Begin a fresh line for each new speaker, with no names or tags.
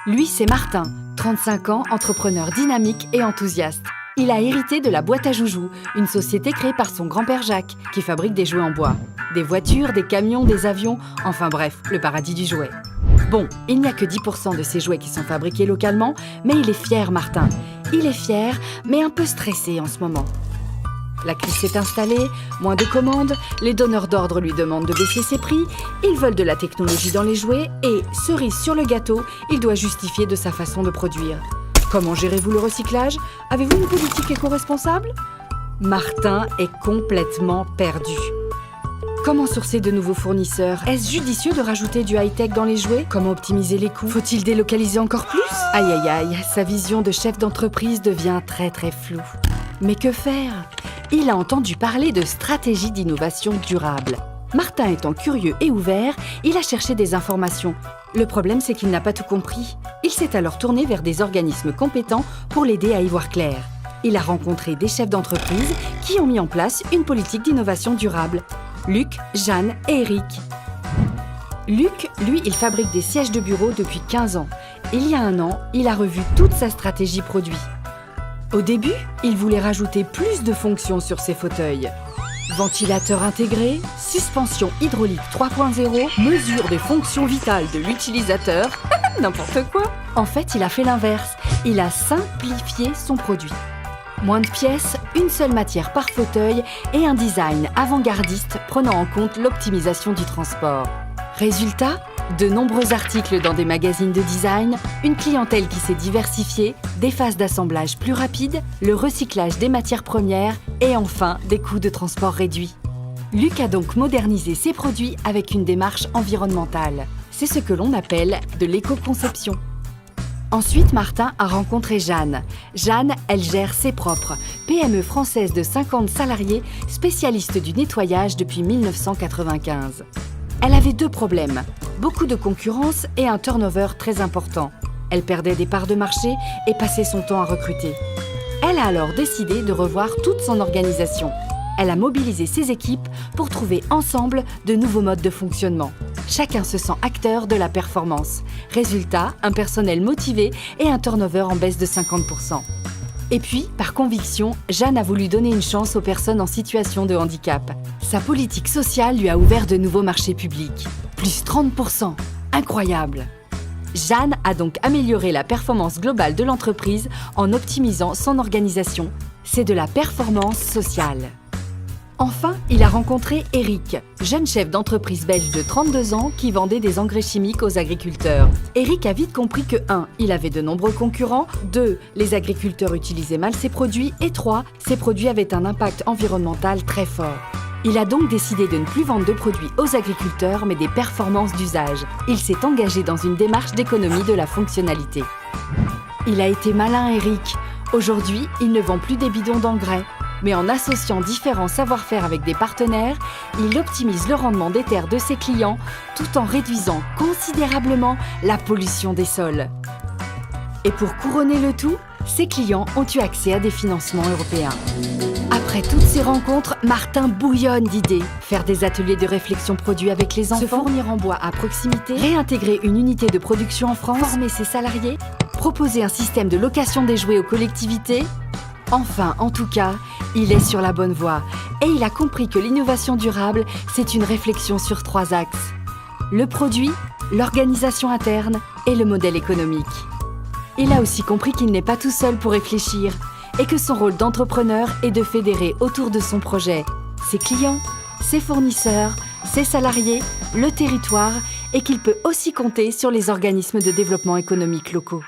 Lui, c'est Martin, 35 ans, entrepreneur dynamique et enthousiaste. Il a hérité de la boîte à joujoux, une société créée par son grand-père Jacques, qui fabrique des jouets en bois. Des voitures, des camions, des avions, enfin bref, le paradis du jouet. Bon, il n'y a que 10% de ces jouets qui sont fabriqués localement, mais il est fier, Martin. Il est fier, mais un peu stressé en ce moment. La crise s'est installée, moins de commandes, les donneurs d'ordre lui demandent de baisser ses prix, ils veulent de la technologie dans les jouets et, cerise sur le gâteau, il doit justifier de sa façon de produire. Comment gérez-vous le recyclage? Avez-vous une politique éco-responsable? Martin est complètement perdu. Comment sourcer de nouveaux fournisseurs? Est-ce judicieux de rajouter du high-tech dans les jouets? Comment optimiser les coûts? Faut-il délocaliser encore plus? Aïe aïe aïe, sa vision de chef d'entreprise devient très floue. Mais que faire? Il a entendu parler de stratégie d'innovation durable. Martin étant curieux et ouvert, il a cherché des informations. Le problème, c'est qu'il n'a pas tout compris. Il s'est alors tourné vers des organismes compétents pour l'aider à y voir clair. Il a rencontré des chefs d'entreprise qui ont mis en place une politique d'innovation durable. Luc, Jeanne et Eric. Luc, lui, il fabrique des sièges de bureau depuis 15 ans. Il y a un an, il a revu toute sa stratégie produit. Au début, il voulait rajouter plus de fonctions sur ses fauteuils. Ventilateur intégré, suspension hydraulique 3.0, mesure des fonctions vitales de l'utilisateur, n'importe quoi. En fait, il a fait l'inverse. Il a simplifié son produit. Moins de pièces, une seule matière par fauteuil et un design avant-gardiste prenant en compte l'optimisation du transport. Résultat, de nombreux articles dans des magazines de design, une clientèle qui s'est diversifiée, des phases d'assemblage plus rapides, le recyclage des matières premières et enfin des coûts de transport réduits. Luc a donc modernisé ses produits avec une démarche environnementale. C'est ce que l'on appelle de l'éco-conception. Ensuite, Martin a rencontré Jeanne. Jeanne, elle gère C'est Propre, PME française de 50 salariés, spécialiste du nettoyage depuis 1995. Elle avait deux problèmes, beaucoup de concurrence et un turnover très important. Elle perdait des parts de marché et passait son temps à recruter. Elle a alors décidé de revoir toute son organisation. Elle a mobilisé ses équipes pour trouver ensemble de nouveaux modes de fonctionnement. Chacun se sent acteur de la performance. Résultat, un personnel motivé et un turnover en baisse de 50%. Et puis, par conviction, Jeanne a voulu donner une chance aux personnes en situation de handicap. Sa politique sociale lui a ouvert de nouveaux marchés publics. Plus 30%. Incroyable! Jeanne a donc amélioré la performance globale de l'entreprise en optimisant son organisation. C'est de la performance sociale. Enfin, il a rencontré Eric, jeune chef d'entreprise belge de 32 ans qui vendait des engrais chimiques aux agriculteurs. Eric a vite compris que 1. Il avait de nombreux concurrents, 2. Les agriculteurs utilisaient mal ses produits et 3. Ces produits avaient un impact environnemental très fort. Il a donc décidé de ne plus vendre de produits aux agriculteurs mais des performances d'usage. Il s'est engagé dans une démarche d'économie de la fonctionnalité. Il a été malin, Eric. Aujourd'hui, il ne vend plus des bidons d'engrais. Mais en associant différents savoir-faire avec des partenaires, il optimise le rendement des terres de ses clients tout en réduisant considérablement la pollution des sols. Et pour couronner le tout, ses clients ont eu accès à des financements européens. Après toutes ces rencontres, Martin bouillonne d'idées. Faire des ateliers de réflexion produits avec les enfants, se fournir en bois à proximité, réintégrer une unité de production en France, former ses salariés, proposer un système de location des jouets aux collectivités. Enfin, en tout cas, il est sur la bonne voie et il a compris que l'innovation durable, c'est une réflexion sur 3 axes. Le produit, l'organisation interne et le modèle économique. Il a aussi compris qu'il n'est pas tout seul pour réfléchir et que son rôle d'entrepreneur est de fédérer autour de son projet ses clients, ses fournisseurs, ses salariés, le territoire et qu'il peut aussi compter sur les organismes de développement économique locaux.